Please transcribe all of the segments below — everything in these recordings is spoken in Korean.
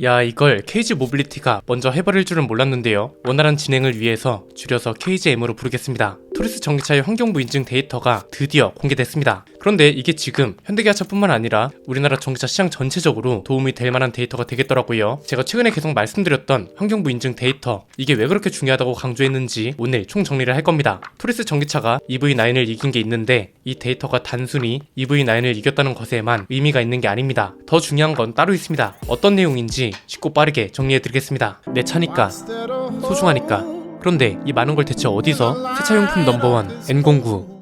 야, 이걸 KG 모빌리티가 먼저 해버릴 줄은 몰랐는데요. 원활한 진행을 위해서 줄여서 KGM으로 부르겠습니다. 토리스 전기차의 환경부 인증 데이터가 드디어 공개됐습니다. 그런데 이게 지금 현대기아차뿐만 아니라 우리나라 전기차 시장 전체적으로 도움이 될 만한 데이터가 되겠더라고요. 제가 최근에 계속 말씀드렸던 환경부 인증 데이터, 이게 왜 그렇게 중요하다고 강조했는지 오늘 총정리를 할 겁니다. 토리스 전기차가 EV9을 이긴 게 있는데 이 데이터가 단순히 EV9을 이겼다는 것에만 의미가 있는 게 아닙니다. 더 중요한 건 따로 있습니다. 어떤 내용인지 쉽고 빠르게 정리해드리겠습니다. 내 차니까, 소중하니까. 그런데 이 많은 걸 대체 어디서? 세차용품 넘버원 N09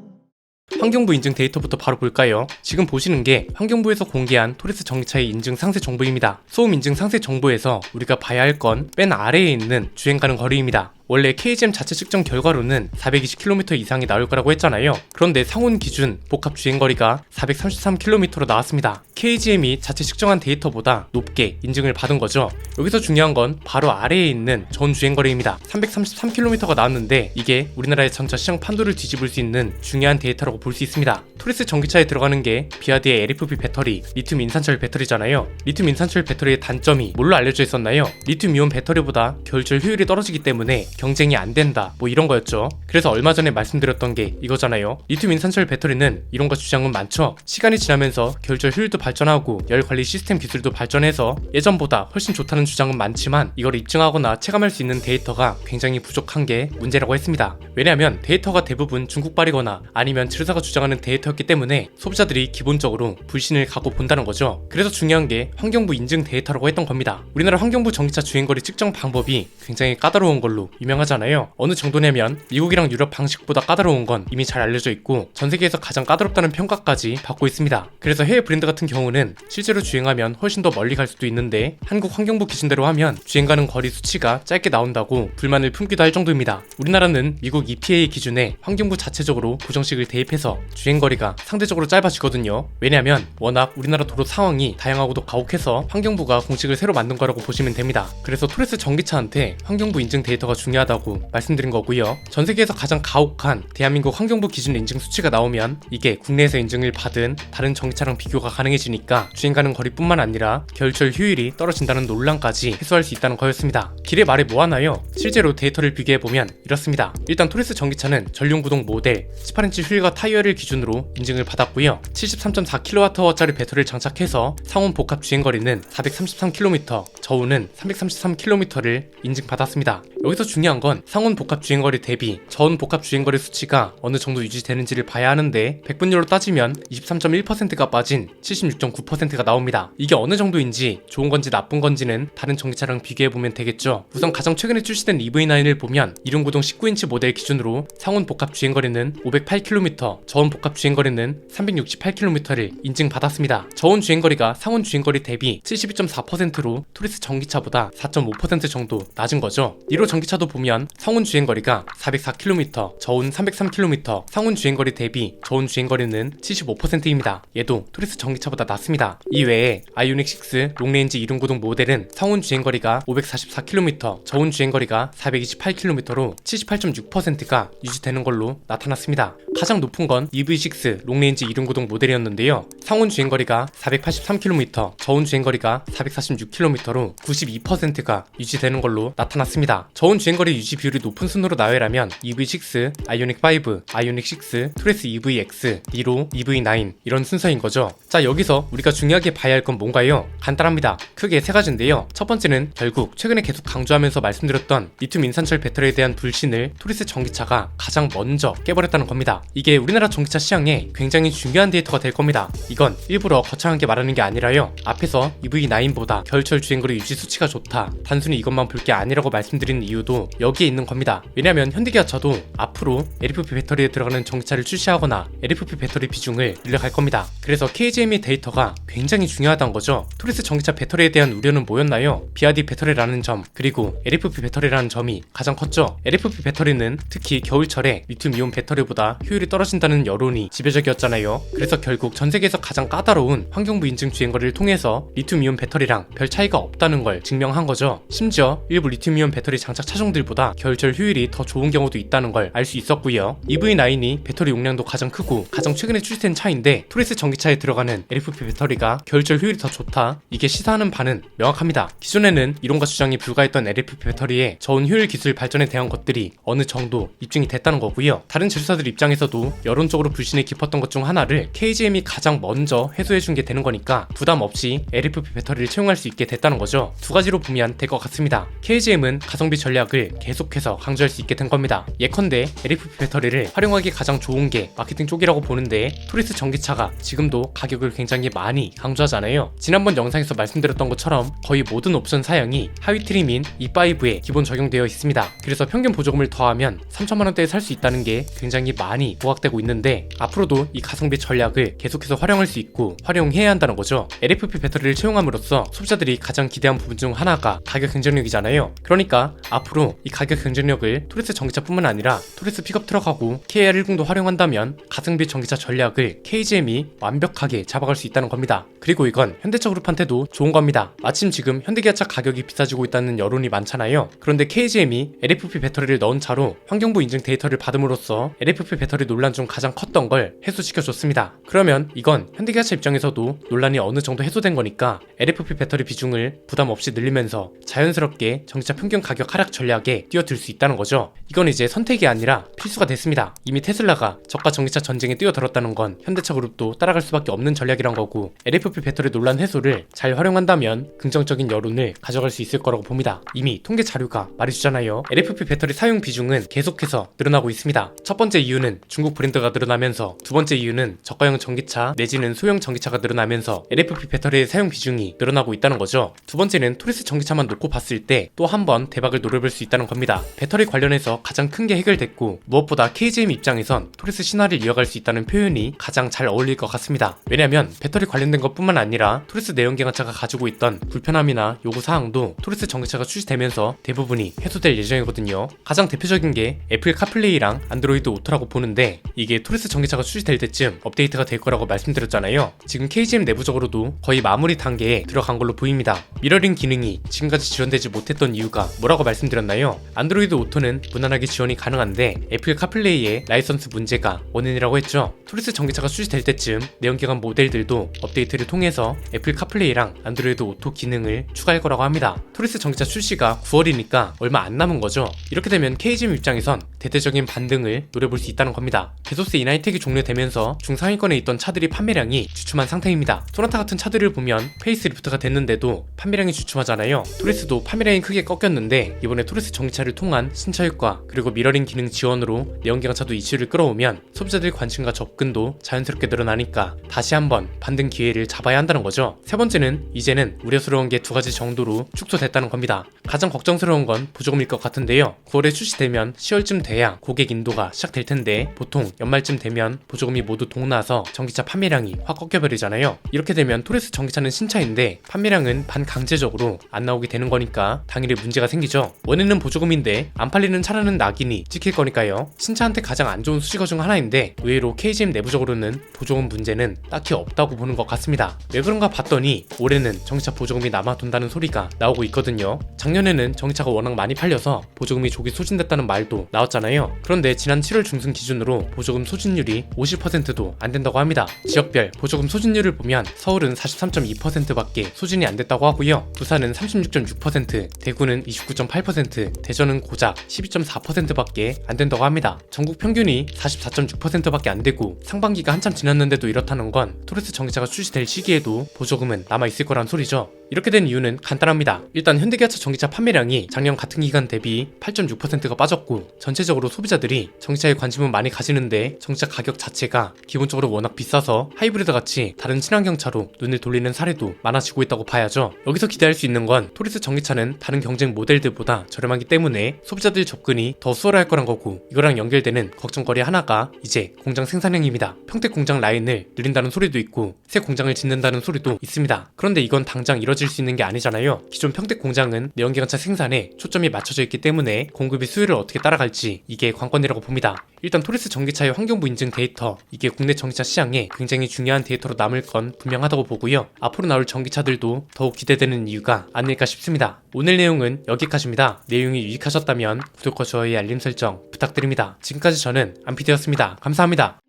환경부 인증 데이터부터 바로 볼까요? 지금 보시는 게 환경부에서 공개한 토리스 전기차의 인증 상세 정보입니다. 소음 인증 상세 정보에서 우리가 봐야 할 건 맨 아래에 있는 주행 가능 거리입니다. 원래 KGM 자체 측정 결과로는 420km 이상이 나올 거라고 했잖아요. 그런데 상온 기준 복합 주행거리가 433km로 나왔습니다. KGM이 자체 측정한 데이터보다 높게 인증을 받은 거죠. 여기서 중요한 건 바로 아래에 있는 전 주행거리입니다. 333km가 나왔는데 이게 우리나라의 전차 시장 판도를 뒤집을 수 있는 중요한 데이터라고 볼 수 있습니다. 토리스 전기차에 들어가는 게 비아드의 LFP 배터리, 리튬 인산철 배터리잖아요. 리튬 인산철 배터리의 단점이 뭘로 알려져 있었나요? 리튬 이온 배터리보다 결절 효율이 떨어지기 때문에 경쟁이 안 된다, 뭐 이런 거였죠. 그래서 얼마 전에 말씀드렸던 게 이거잖아요. 리튬 인산철 배터리는 이론과 주장은 많죠. 시간이 지나면서 결절 효율도 발전하고 열 관리 시스템 기술도 발전해서 예전보다 훨씬 좋다는 주장은 많지만 이걸 입증하거나 체감할 수 있는 데이터가 굉장히 부족한 게 문제라고 했습니다. 왜냐하면 데이터가 대부분 중국발이거나 아니면 지르사가 주장하는 데이터였기 때문에 소비자들이 기본적으로 불신을 갖고 본다는 거죠. 그래서 중요한 게 환경부 인증 데이터라고 했던 겁니다. 우리나라 환경부 전기차 주행거리 측정 방법이 굉장히 까다로운 걸로 유명하잖아요. 어느 정도냐면 미국이랑 유럽 방식보다 까다로운 건 이미 잘 알려져 있고 전 세계에서 가장 까다롭다는 평가까지 받고 있습니다. 그래서 해외 브랜드 같은 경우는 실제로 주행하면 훨씬 더 멀리 갈 수도 있는데 한국 환경부 기준대로 하면 주행 가는 거리 수치가 짧게 나온다고 불만을 품기도 할 정도입니다. 우리나라는 미국 EPA 기준에 환경부 자체적으로 고정식을 대입해서 주행거리가 상대적으로 짧아지거든요. 왜냐면 워낙 우리나라 도로 상황이 다양하고도 가혹해서 환경부가 공식을 새로 만든 거라고 보시면 됩니다. 그래서 토리스 전기차한테 환경부 인증 데이터가 중요하다고 말씀드린 거고요. 전 세계에서 가장 가혹한 대한민국 환경부 기준 인증 수치가 나오면 이게 국내에서 인증을 받은 다른 전기차랑 비교가 가능해지니까 주행 가는 거리뿐만 아니라 결절 효율이 떨어진다는 논란까지 해소할 수 있다는 거였습니다. 길의 말에 뭐하나요? 실제로 데이터를 비교해보면 이렇습니다. 일단 토리스 전기차는 전륜구동 모델 18인치 휠과 타이어를 기준으로 인증을 받았고요. 73.4kWh짜리 배터리를 장착해서 상온 복합 주행거리는 433km, 저온은 333km를 인증받았습니다. 여기서 중요한 건 상온 복합 주행거리 대비 저온 복합 주행거리 수치가 어느 정도 유지되는지를 봐야 하는데 100분율로 따지면 23.1%가 빠진 76.9%가 나옵니다. 이게 어느 정도인지 좋은 건지 나쁜 건지는 다른 전기차랑 비교해보면 되겠죠. 우선 가장 최근에 출시된 EV9을 보면 이륜구동 19인치 모델 기준으로 상온 복합 주행거리는 508km, 저온 복합 주행거리는 368km를 인증받았습니다. 저온 주행거리가 상온 주행거리 대비 72.4%로 토리스 전기차보다 4.5% 정도 낮은 거죠. 니로 전기차도 보면 상온 주행거리가 404km, 저온 303km, 상온 주행거리 대비 저온 주행거리는 75%입니다. 얘도 토리스 전기차보다 낮습니다. 이외에 아이오닉6 롱레인지 이륜구동 모델은 상온 주행거리가 544km, 저온 주행거리가 428km로 78.6%가 유지되는 걸로 나타났습니다. 가장 높은 건 EV6 롱레인지 이륜구동 모델이었는데요. 상온 주행거리가 483km, 저온 주행거리가 446km로 92%가 유지되는 걸로 나타났습니다. 저온 주행거리 유지 비율이 높은 순으로 나열하면 EV6, 아이오닉5, 아이오닉6, 토리스 EVX, 니로, EV9 이런 순서인 거죠. 자, 여기서 우리가 중요하게 봐야 할 건 뭔가요? 간단합니다. 크게 세 가지인데요. 첫 번째는 결국 최근에 계속 강조하면서 말씀드렸던 리튬 인산철 배터리에 대한 불신을 토리스 전기차가 가장 먼저 깨버렸다는 겁니다. 이게 우리나라 전기차 시장에 굉장히 중요한 데이터가 될 겁니다. 이건 일부러 거창하게 말하는 게 아니라요. 앞에서 EV9보다 결절 주행거리 유지 수치가 좋다, 단순히 이것만 볼 게 아니라고 말씀드리는 이유도 여기에 있는 겁니다. 왜냐면 현대기아차도 앞으로 LFP 배터리에 들어가는 전기차를 출시하거나 LFP 배터리 비중을 늘려갈 겁니다. 그래서 KGM의 데이터가 굉장히 중요하다는 거죠. 토리스 전기차 배터리에 대한 우려는 뭐였나요? 비아디 배터리라는 점, 그리고 LFP 배터리라는 점이 가장 컸죠. LFP 배터리는 특히 겨울철에 리튬 이온 배터리보다 효율이 떨어진다는 여론이 지배적이었잖아요. 그래서 결국 전 세계에서 가장 까다로운 환경부 인증 주행거리를 통해서 리튬 이온 배터리랑 별 차이가 없다는 걸 증명한 거죠. 심지어 일부 리튬이온 배터리 장착 차종들 모델들보다 겨울철 효율이 더 좋은 경우도 있다는 걸 알 수 있었고요. EV9이 배터리 용량도 가장 크고 가장 최근에 출시된 차인데 토리스 전기차에 들어가는 LFP 배터리가 겨울철 효율이 더 좋다, 이게 시사하는 바는 명확합니다. 기존에는 이론과 주장이 불가했던 LFP 배터리의 저온 효율 기술 발전에 대한 것들이 어느 정도 입증이 됐다는 거고요. 다른 제조사들 입장에서도 여론적으로 불신이 깊었던 것 중 하나를 KGM이 가장 먼저 해소해준 게 되는 거니까 부담 없이 LFP 배터리를 채용할 수 있게 됐다는 거죠. 두 가지로 보면 될 것 같습니다. KGM은 가성비 전략을 계속해서 강조할 수 있게 된 겁니다. 예컨대 LFP 배터리를 활용하기 가장 좋은 게 마케팅 쪽이라고 보는데, 토리스 전기차가 지금도 가격을 굉장히 많이 강조하잖아요. 지난번 영상에서 말씀드렸던 것처럼 거의 모든 옵션 사양이 하위 트림인 E5에 기본 적용되어 있습니다. 그래서 평균 보조금을 더하면 3천만원대에 살 수 있다는 게 굉장히 많이 부각되고 있는데, 앞으로도 이 가성비 전략을 계속해서 활용할 수 있고 활용해야 한다는 거죠. LFP 배터리를 채용함으로써 소비자들이 가장 기대한 부분 중 하나가 가격 경쟁력이잖아요. 그러니까 앞으로 이 가격 경쟁력을 토리스 전기차뿐만 아니라 토리스 픽업 트럭하고 KR10도 활용한다면 가성비 전기차 전략을 KGM이 완벽하게 잡아갈 수 있다는 겁니다. 그리고 이건 현대차 그룹한테도 좋은 겁니다. 마침 지금 현대기아차 가격이 비싸지고 있다는 여론이 많잖아요. 그런데 KGM이 LFP 배터리를 넣은 차로 환경부 인증 데이터를 받음으로써 LFP 배터리 논란 중 가장 컸던 걸 해소시켜줬습니다. 그러면 이건 현대기아차 입장에서도 논란이 어느 정도 해소된 거니까 LFP 배터리 비중을 부담 없이 늘리면서 자연스럽게 전기차 평균 가격 하락 전략에 뛰어들 수 있다는 거죠. 이건 이제 선택이 아니라 필수가 됐습니다. 이미 테슬라가 저가 전기차 전쟁에 뛰어들었다는 건 현대차 그룹도 따라갈 수밖에 없는 전략이란 거고, LFP 배터리 논란 해소를 잘 활용한다면 긍정적인 여론을 가져갈 수 있을 거라고 봅니다. 이미 통계 자료가 말해주잖아요. LFP 배터리 사용 비중은 계속해서 늘어나고 있습니다. 첫 번째 이유는 중국 브랜드가 늘어나면서, 두 번째 이유는 저가형 전기차 내지는 소형 전기차가 늘어나면서 LFP 배터리의 사용 비중이 늘어나고 있다는 거죠. 두 번째는 토리스 전기차만 놓고 봤을 때 또 한 번 대박을 노려볼 수 있다는 겁니다. 배터리 관련해서 가장 큰 게 해결됐고, 무엇보다 KGM 입장에선 토리스 신화를 이어갈 수 있다는 표현이 가장 잘 어울릴 것 같습니다. 왜냐면 배터리 관련된 것뿐만 아니라 토리스 내연기관차가 가지고 있던 불편함이나 요구사항도 토리스 전기차가 출시되면서 대부분이 해소될 예정이거든요. 가장 대표적인 게 애플 카플레이랑 안드로이드 오토라고 보는데, 이게 토리스 전기차가 출시될 때쯤 업데이트가 될 거라고 말씀드렸잖아요. 지금 KGM 내부적으로도 거의 마무리 단계에 들어간 걸로 보입니다. 미러링 기능이 지금까지 지원되지 못했던 이유가 뭐라고 말씀드렸나요? 안드로이드 오토는 무난하게 지원이 가능한데 애플 카플레이의 라이선스 문제가 원인이라고 했죠. 토리스 전기차가 출시될 때쯤 내연기관 모델들도 업데이트를 통해서 애플 카플레이랑 안드로이드 오토 기능을 추가할 거라고 합니다. 토리스 전기차 출시가 9월이니까 얼마 안 남은 거죠. 이렇게 되면 KGM 입장에선 대대적인 반등을 노려볼 수 있다는 겁니다. 베소스 인하이텍이 종료되면서 중상위권에 있던 차들이 판매량이 주춤한 상태입니다. 소나타 같은 차들을 보면 페이스리프트가 됐는데도 판매량이 주춤하잖아요. 토리스도 판매량이 크게 꺾였는데, 이번에 토리스 전기차를 통한 신차 효과 그리고 미러링 기능 지원으로 내연기관차도 이슈를 끌어오면 소비자들의 관심과 접근도 자연스럽게 늘어나니까 다시 한번 반등 기회를 잡아야 한다는 거죠. 세 번째는 이제는 우려스러운 게 두 가지 정도로 축소됐다는 겁니다. 가장 걱정스러운 건 보조금일 것 같은데요. 9월에 출시되면 10월쯤 돼야 고객 인도가 시작될 텐데, 보통 연말쯤 되면 보조금이 모두 동나서 전기차 판매량이 확 꺾여버리잖아요. 이렇게 되면 토리스 전기차는 신차인데 판매량은 반강제적으로 안 나오게 되는 거니까 당일에 문제가 생기죠. 원인은 보조금인데 안 팔리는 차라는 낙인이 찍힐 거니까요. 신차한테 가장 안 좋은 수식어 중 하나인데, 의외로 KGM 내부적으로는 보조금 문제는 딱히 없다고 보는 것 같습니다. 왜 그런가 봤더니 올해는 전기차 보조금이 남아돈다는 소리가 나오고 있거든요. 작년에는 전기차가 워낙 많이 팔려서 보조금이 조기 소진됐다는 말도 나왔잖아요. 그런데 지난 7월 중순 기준으로 보조금 소진율이 50%도 안 된다고 합니다. 지역별 보조금 소진율을 보면 서울은 43.2%밖에 소진이 안 됐다고 하고요. 부산은 36.6%, 대구는 29.8%, 대전은 고작 12.4%밖에 안 된다고 합니다. 전국 평균이 44.6%밖에 안 되고 상반기가 한참 지났는데도 이렇다는 건 토리스 전기차가 출시될 시기에도 보조금은 남아있을 거란 소리죠. 이렇게 된 이유는 간단합니다. 일단 현대기아차 전기차 판매량이 작년 같은 기간 대비 8.6%가 빠졌고, 전체적으로 소비자들이 전기차에 관심은 많이 가지는데 전기차 가격 자체가 기본적으로 워낙 비싸서 하이브리드 같이 다른 친환경차로 눈을 돌리는 사례도 많아지고 있다고 봐야죠. 여기서 기대할 수 있는 건 토리스 전기차는 다른 경쟁 모델들보다 저렴하기 때문에 소비자들 접근이 더 수월할 거란 거고, 이거랑 연결되는 걱정거리 하나가 이제 공장 생산량입니다. 평택 공장 라인을 늘린다는 소리도 있고 새 공장을 짓는다는 소리도 있습니다. 그런데 이건 당장 이뤄질 이루어질 수 있는 게 아니잖아요. 기존 평택 공장은 내연기관차 생산에 초점이 맞춰져 있기 때문에 공급이 수요를 어떻게 따라갈지 이게 관건이라고 봅니다. 일단 토리스 전기차의 환경부 인증 데이터, 이게 국내 전기차 시장에 굉장히 중요한 데이터로 남을 건 분명하다고 보고요. 앞으로 나올 전기차들도 더욱 기대되는 이유가 아닐까 싶습니다. 오늘 내용은 여기까지입니다. 내용이 유익하셨다면 구독과 좋아요, 알림 설정 부탁드립니다. 지금까지 저는 안피디였습니다. 감사합니다.